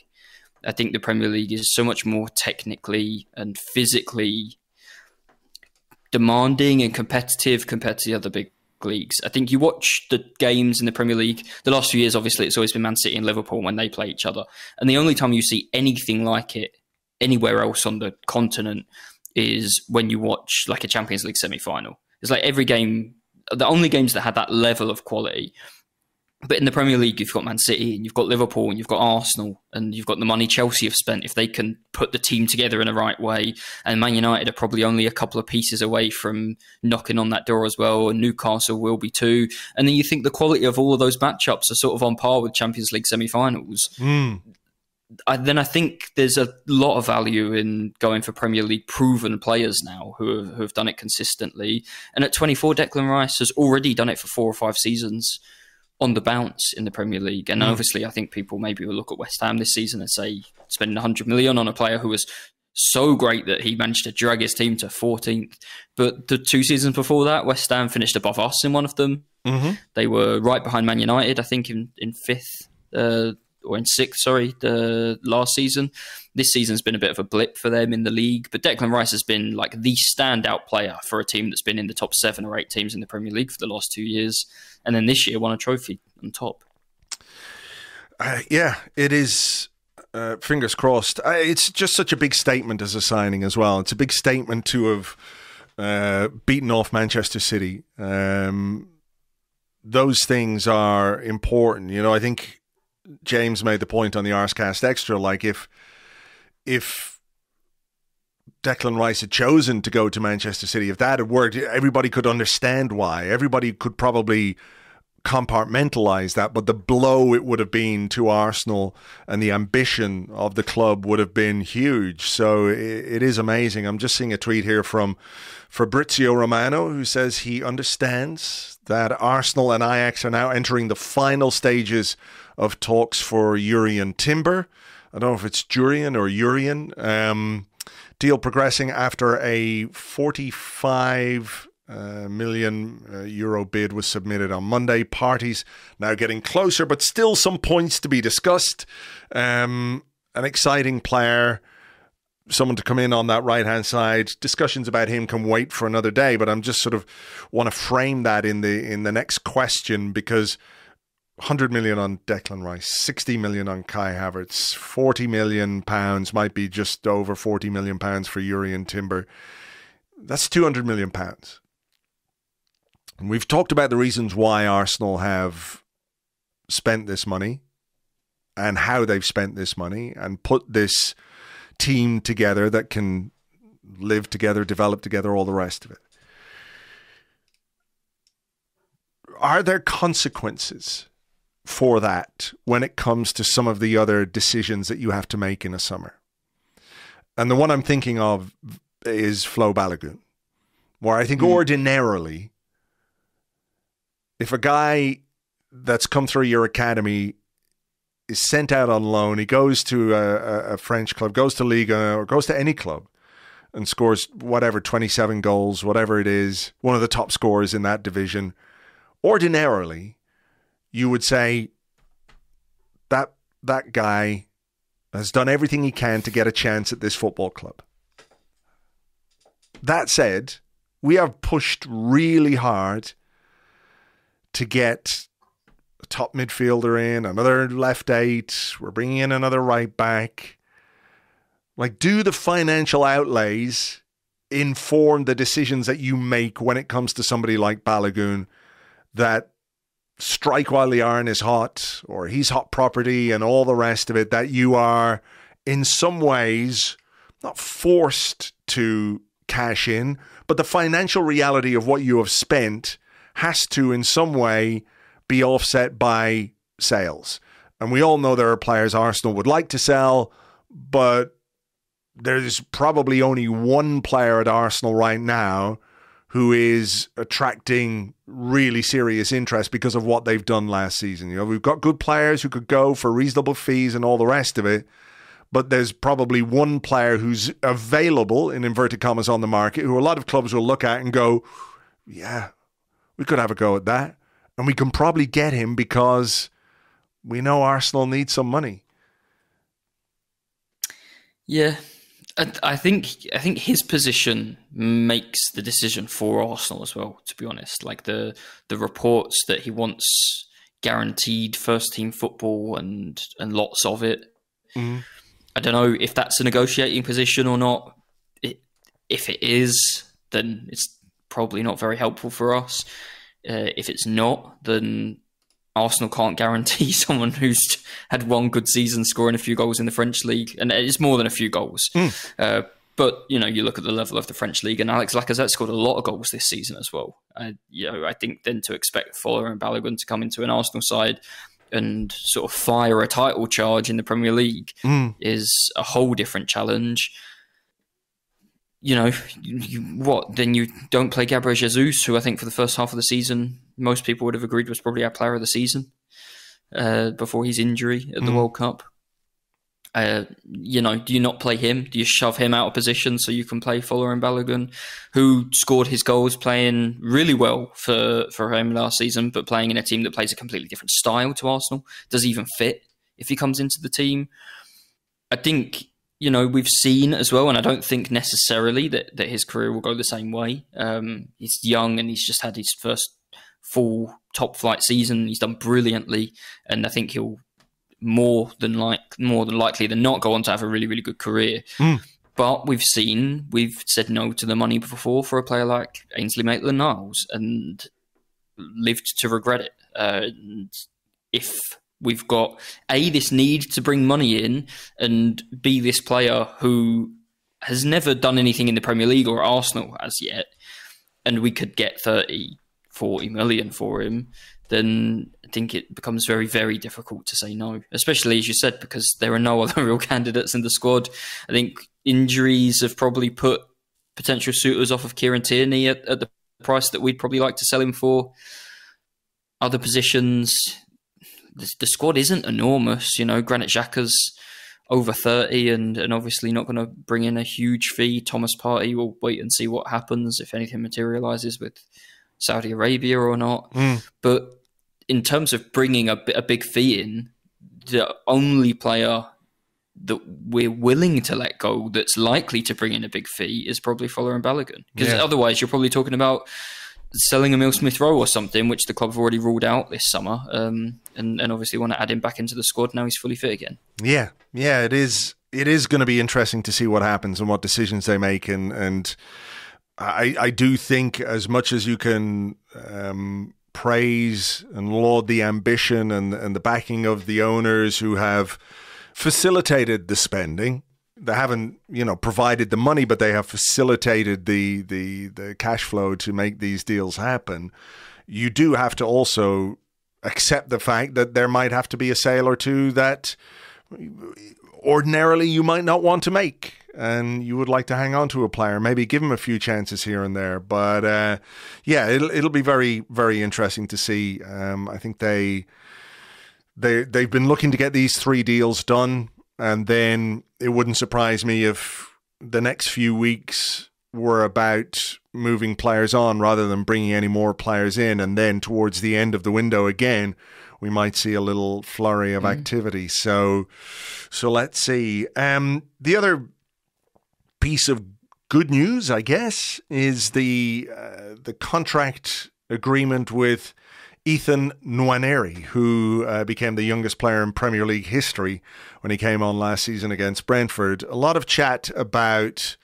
I think the Premier League is so much more technically and physically demanding and competitive compared to the other big leagues. I think you watch the games in the Premier League, the last few years, obviously, it's always been Man City and Liverpool when they play each other. And the only time you see anything like it anywhere else on the continent is when you watch like a Champions League semi-final. It's like every game, the only games that had that level of quality. But in the Premier League, you've got Man City and you've got Liverpool and you've got Arsenal and you've got the money Chelsea have spent if they can put the team together in the right way. And Man United are probably only a couple of pieces away from knocking on that door as well. And Newcastle will be too. And then you think the quality of all of those matchups are sort of on par with Champions League semi-finals. Then I think there's a lot of value in going for Premier League proven players now who have done it consistently. And at 24, Declan Rice has already done it for 4 or 5 seasons on the bounce in the Premier League. And obviously, I think people maybe will look at West Ham this season and say, spending 100 million on a player who was so great that he managed to drag his team to 14th. But the 2 seasons before that, West Ham finished above us in one of them. They were right behind Man United, I think, in 5th or in 6th, the last season. This season's been a bit of a blip for them in the league, but Declan Rice has been like the standout player for a team that's been in the top 7 or 8 teams in the Premier League for the last 2 years, and then this year won a trophy on top. It is. Fingers crossed. It's just such a big statement as a signing as well. It's a big statement to have beaten off Manchester City. Those things are important. I think James made the point on the Arsecast Extra, like if Declan Rice had chosen to go to Manchester City, if that had worked, everybody could understand why. Everybody could probably compartmentalize that, but the blow it would have been to Arsenal and the ambition of the club would have been huge. So it is amazing. I'm just seeing a tweet here from Fabrizio Romano, who says he understands that Arsenal and Ajax are now entering the final stages of talks for Jurrien Timber. I don't know if it's Jurrien or Jurrien. Deal progressing after a 45 million euro bid was submitted on Monday. Parties now getting closer, but still some points to be discussed. An exciting player, someone to come in on that right-hand side. Discussions about him can wait for another day, but I'm just sort of want to frame that in the next question, because 100 million on Declan Rice, 60 million on Kai Havertz, 40 million pounds, might be just over 40 million pounds for Jurrien Timber. That's 200 million pounds. And we've talked about the reasons why Arsenal have spent this money and how they've spent this money and put this team together that can live together, develop together, all the rest of it. Are there consequences for that when it comes to some of the other decisions that you have to make in a summer? And the one I'm thinking of is Flo Balogun, where I think ordinarily, if a guy that's come through your academy is sent out on loan. He goes to a French club, goes to Liga, or goes to any club and scores whatever, 27 goals, whatever it is, one of the top scorers in that division. Ordinarily, you would say that guy has done everything he can to get a chance at this football club. That said, we have pushed really hard to get a top midfielder in, another left 8. We're bringing in another right back. Like, do the financial outlays inform the decisions that you make when it comes to somebody like Balogun, that strike while the iron is hot, or he's hot property and all the rest of it, that you are in some ways not forced to cash in, but the financial reality of what you have spent has to in some way be offset by sales. And we all know there are players Arsenal would like to sell, but there's probably only one player at Arsenal right now who is attracting really serious interest because of what they've done last season. You know, we've got good players who could go for reasonable fees and all the rest of it, but there's probably one player who's available, in inverted commas, on the market, who a lot of clubs will look at and go, yeah, we could have a go at that. And we can probably get him because we know Arsenal need some money. Yeah, I think his position makes the decision for Arsenal as well, to be honest. Like the reports that he wants guaranteed first team football and lots of it. Mm. I don't know if that's a negotiating position or not. If it is, then it's probably not very helpful for us. If it's not, then Arsenal can't guarantee someone who's had one good season scoring a few goals in the French league, and it's more than a few goals. But you know, you look at the level of the French league, and Alex Lacazette scored a lot of goals this season as well. I think then to expect Fuller and Balogun to come into an Arsenal side and sort of fire a title charge in the Premier League is a whole different challenge. You know, then you don't play Gabriel Jesus, who I think for the first half of the season, most people would have agreed was probably our player of the season before his injury at the World Cup. You know, do you not play him? Do you shove him out of position so you can play Fuller and Balogun, who scored his goals playing really well for him last season, but playing in a team that plays a completely different style to Arsenal? Does he even fit if he comes into the team? I think, you know, we've seen as well, and I don't think necessarily that his career will go the same way. He's young and he's just had his first full top flight season. He's done brilliantly, and I think he'll more than likely than not go on to have a really, really good career. But we've said no to the money before for a player like Ainsley Maitland-Niles and lived to regret it. And if we've got A, this need to bring money in, and B, this player who has never done anything in the Premier League or Arsenal as yet, and we could get 30, 40 million for him, then I think it becomes very, very difficult to say no, especially, as you said, because there are no other real candidates in the squad. I think injuries have probably put potential suitors off of Kieran Tierney at the price that we'd probably like to sell him for. Other positions, the squad isn't enormous. You know, Granit Xhaka's over 30 and obviously not going to bring in a huge fee. Thomas Partey will wait and see what happens, if anything materialises with Saudi Arabia or not. But in terms of bringing a big fee in, the only player that we're willing to let go that's likely to bring in a big fee is probably Fuller and Balogun. Because otherwise you're probably talking about selling Emile Smith-Rowe or something, which the club have already ruled out this summer, and obviously want to add him back into the squad now he's fully fit again. Yeah, it is going to be interesting to see what happens and what decisions they make, and I do think, as much as you can praise and laud the ambition and the backing of the owners who have facilitated the spending, they haven't, provided the money, but they have facilitated the cash flow to make these deals happen. You do have to also accept the fact that there might have to be a sale or two that ordinarily you might not want to make, and you would like to hang on to a player, maybe give him a few chances here and there. But it'll be very, very interesting to see. I think they they've been looking to get these 3 deals done, and then it wouldn't surprise me if the next few weeks were about moving players on rather than bringing any more players in, and then towards the end of the window again, we might see a little flurry of activity. So let's see. The other piece of good news, I guess, is the contract agreement with Ethan Nwaneri, who became the youngest player in Premier League history when he came on last season against Brentford. A lot of chat about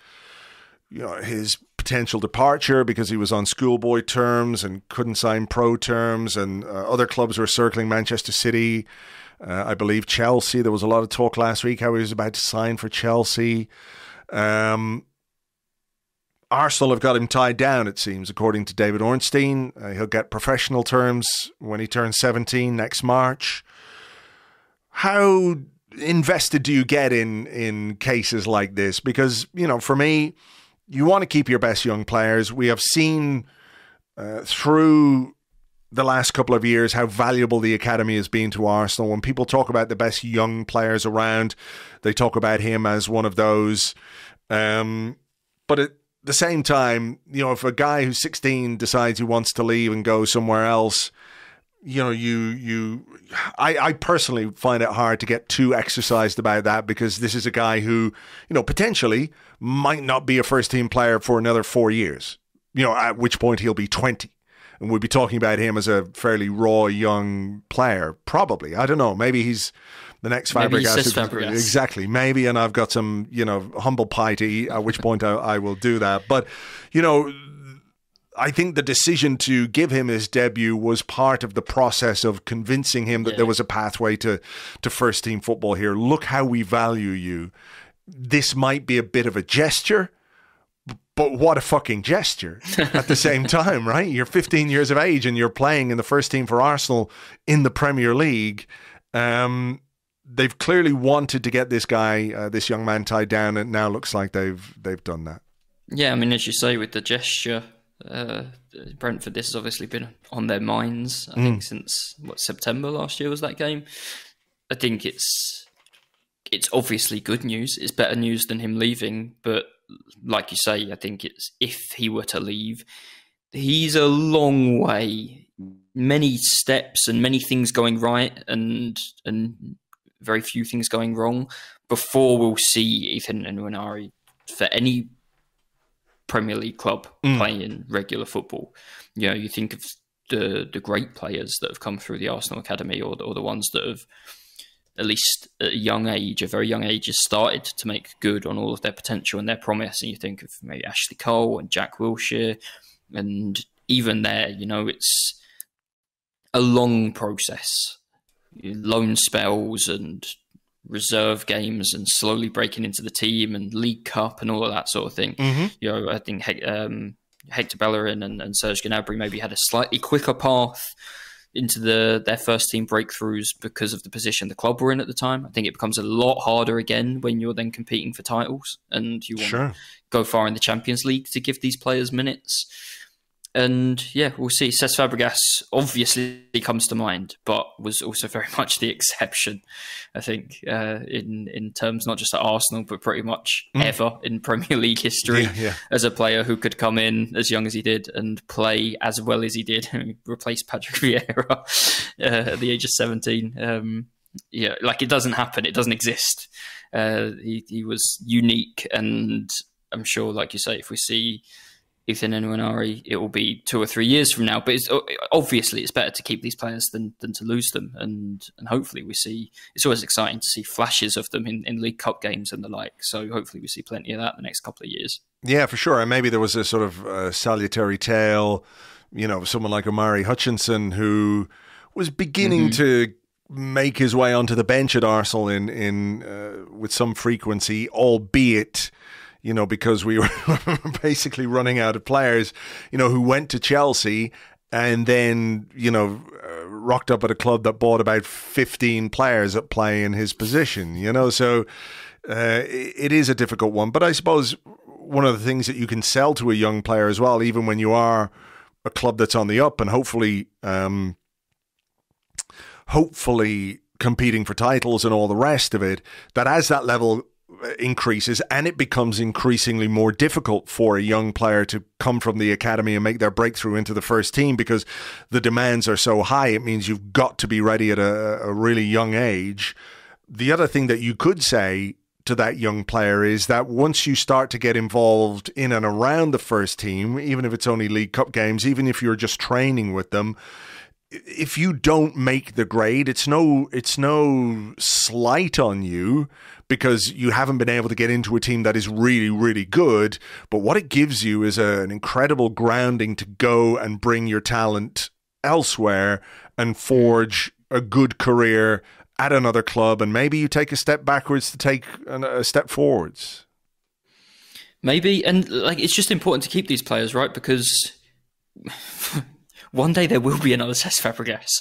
his potential departure because he was on schoolboy terms and couldn't sign pro terms, and other clubs were circling Manchester City. I believe Chelsea. There was a lot of talk last week how he was about to sign for Chelsea. Arsenal have got him tied down, it seems, according to David Ornstein. He'll get professional terms when he turns 17 next March. How invested do you get in cases like this? Because, for me, you want to keep your best young players. We have seen through the last couple of years how valuable the academy has been to Arsenal. When people talk about the best young players around, they talk about him as one of those. But at the same time, if a guy who's 16 decides he wants to leave and go somewhere else, I personally find it hard to get too exercised about that, because this is a guy who, potentially might not be a first team player for another 4 years, at which point he'll be 20. And we'll be talking about him as a fairly raw young player, probably. I don't know. Maybe he's the next Fabregas. Exactly. Maybe, and I've got some, humble pie to eat, at which point I will do that. But, I think the decision to give him his debut was part of the process of convincing him that there was a pathway to first team football here. Look how we value you. This might be a bit of a gesture, but what a fucking gesture at the same time, right? You're 15 years of age and you're playing in the first team for Arsenal in the Premier League. They've clearly wanted to get this guy, this young man, tied down, and it now looks like they've done that. Yeah, I mean, as you say, with the gesture, Brentford, this has obviously been on their minds, I think, since September last year was that game. I think it's obviously good news. It's better news than him leaving, but like you say, I think it's, if he were to leave, he's a long way, many steps and many things going right and very few things going wrong before we'll see Ethan Nwaneri for any Premier League club playing regular football. You think of the great players that have come through the Arsenal academy, or the ones that have, at least at a very young age, has started to make good on all of their potential and their promise. And you think of maybe Ashley Cole and Jack Wilshere, and even there, it's a long process, loan spells and reserve games and slowly breaking into the team and League Cup and all of that sort of thing. I think Hector Bellerin and Serge Gnabry maybe had a slightly quicker path into their first team breakthroughs because of the position the club were in at the time. I think it becomes a lot harder again when you're then competing for titles and you want to go far in the Champions League to give these players minutes. And yeah, we'll see. Cesc Fabregas obviously comes to mind, but was also very much the exception, I think, in terms not just at Arsenal, but pretty much ever in Premier League history, as a player who could come in as young as he did and play as well as he did, replace Patrick Vieira at the age of 17. It doesn't happen. It doesn't exist. He was unique, and I'm sure, like you say, if we see Ethan Nwaneri, it will be 2 or 3 years from now. But obviously it's better to keep these players than to lose them. And hopefully we see, it's always exciting to see flashes of them in League Cup games and the like. So hopefully we see plenty of that the next couple of years. Yeah, for sure. And maybe there was a sort of salutary tale, someone like Omari Hutchinson, who was beginning to make his way onto the bench at Arsenal in with some frequency, albeit because we were basically running out of players, who went to Chelsea and then, rocked up at a club that bought about 15 players that play in his position, So it is a difficult one. But I suppose one of the things that you can sell to a young player as well, even when you are a club that's on the up, and hopefully competing for titles and all the rest of it, that as that level increases and it becomes increasingly more difficult for a young player to come from the academy and make their breakthrough into the first team because the demands are so high, it means you've got to be ready at a really young age. The other thing that you could say to that young player is that once you start to get involved in and around the first team, even if it's only League Cup games, even if you're just training with them, if you don't make the grade, it's no slight on you because you haven't been able to get into a team that is really, really good. But what it gives you is an incredible grounding to go and bring your talent elsewhere and forge a good career at another club. And maybe you take a step backwards to take a step forwards. Maybe. And like, it's just important to keep these players, right? Because one day there will be another Cesc Fabregas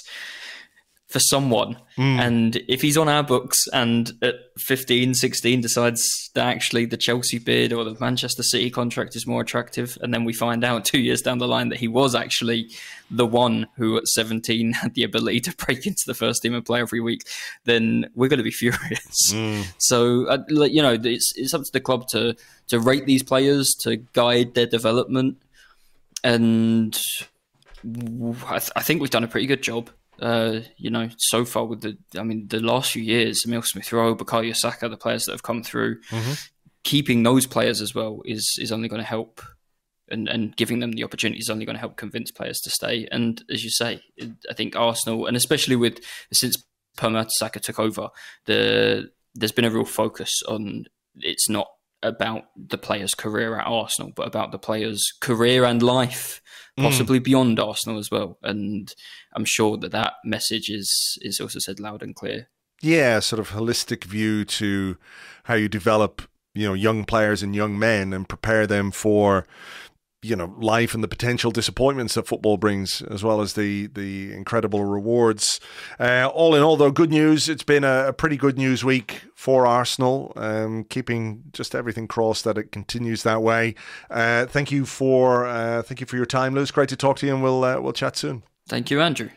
for someone. And if he's on our books and at 15, 16 decides that actually the Chelsea bid or the Manchester City contract is more attractive, and then we find out 2 years down the line that he was actually the one who at 17 had the ability to break into the first team and play every week, then we're going to be furious. So, it's up to the club to rate these players, to guide their development. And I think we've done a pretty good job, so far with the last few years, Emile Smith-Rowe, Bukayo Saka, the players that have come through, keeping those players as well is only going to help, and giving them the opportunity is only going to help convince players to stay. And as you say, I think Arsenal, and especially since Per Mertesacker took over, there's been a real focus on, it's not about the player's career at Arsenal, but about the player's career and life, possibly beyond Arsenal as well. And I'm sure that message is also said loud and clear. Yeah, sort of holistic view to how you develop, young players and young men and prepare them for, life and the potential disappointments that football brings, as well as the incredible rewards. All in all, though, good news. It's been a pretty good news week for Arsenal. Keeping just everything crossed that it continues that way. Thank you for your time, Lewis. Great to talk to you, and we'll chat soon. Thank you, Andrew.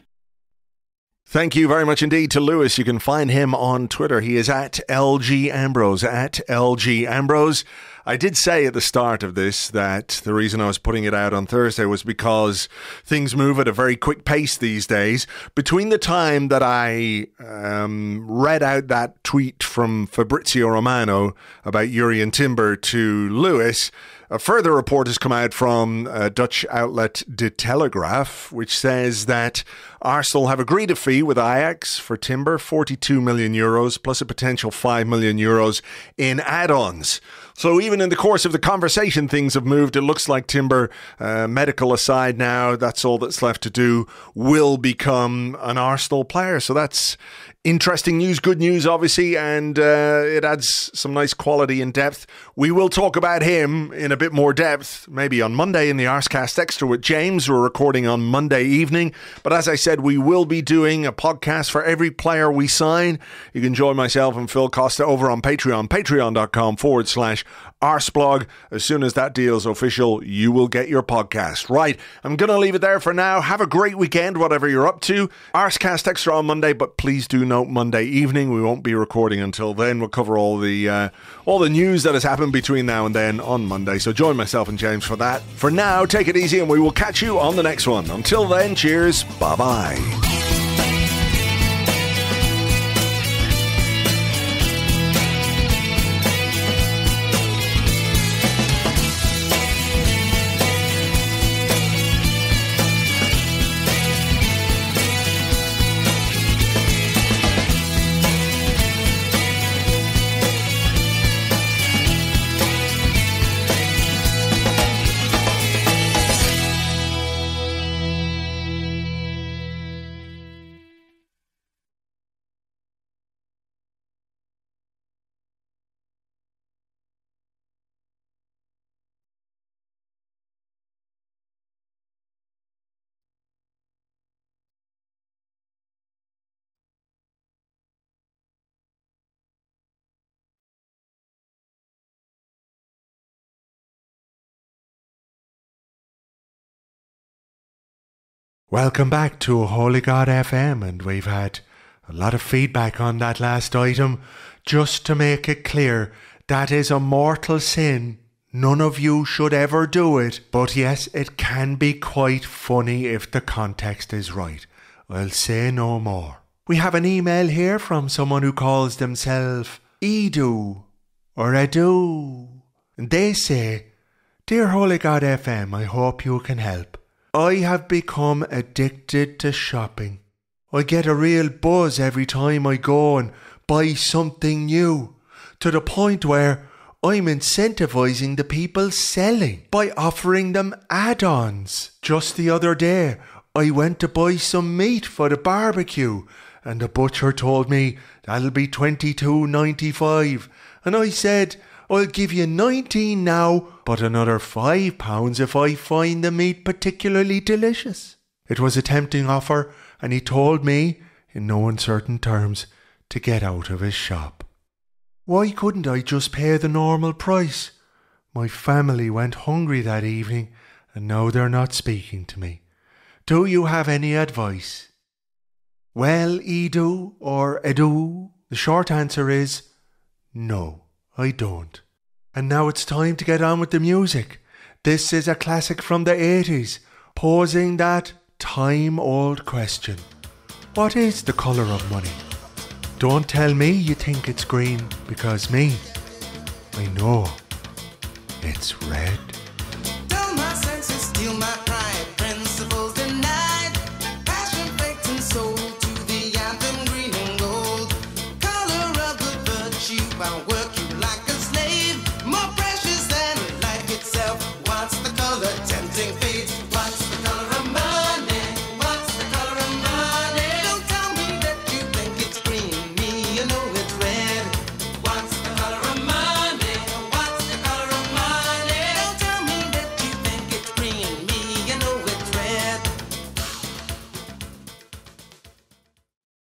Thank you very much indeed to Lewis. You can find him on Twitter. He is at LG Ambrose, at LG Ambrose. I did say at the start of this that the reason I was putting it out on Thursday was because things move at a very quick pace these days. Between the time that I read out that tweet from Fabrizio Romano about Jurrien Timber to Lewis, a further report has come out from Dutch outlet De Telegraaf, which says that Arsenal have agreed a fee with Ajax for Timber, 42 million euros, plus a potential 5 million euros in add-ons. So even in the course of the conversation, things have moved. It looks like Timber, medical aside now, that's all that's left to do, will become an Arsenal player. So that's interesting news, good news, obviously, and it adds some nice quality and depth. We will talk about him in a bit more depth, maybe on Monday in the Arsecast Extra with James. We're recording on Monday evening. But as I said, we will be doing a podcast for every player we sign. You can join myself and Phil Costa over on Patreon, patreon.com/Arseblog. As soon as that deal is official, you will get your podcast. Right, I'm going to leave it there for now. Have a great weekend, whatever you're up to. Arsecast Extra on Monday, but please do note Monday evening. We won't be recording until then. We'll cover all the news that has happened between now and then on Monday. So join myself and James for that. For now, take it easy and we will catch you on the next one. Until then, cheers. Bye-bye. Welcome back to Holy God FM, and we've had A lot of feedback on that last item. Just to make it clear, that is a mortal sin. None of you should ever do it. But yes, it can be quite funny if the context is right. I'll say no more. We have an email here from someone who calls themselves Edu or Edu. And they say, Dear Holy God FM, I hope you can help. I have become addicted to shopping. I get a real buzz every time I go and buy something new, to the point where I'm incentivizing the people selling by offering them add-ons. Just the other day, I went to buy some meat for the barbecue, and the butcher told me that'll be $22.95, and I said, I'll give you 19 now, but another £5 if I find the meat particularly delicious. It was a tempting offer, and he told me, in no uncertain terms, to get out of his shop. Why couldn't I just pay the normal price? My family went hungry that evening, and now they're not speaking to me. Do you have any advice? Well, Edu or Edu, the short answer is no, I don't. And now it's time to get on with the music. This is a classic from the 80s, posing that time-old question. What is the colour of money? Don't tell me you think it's green, because me, I know it's red.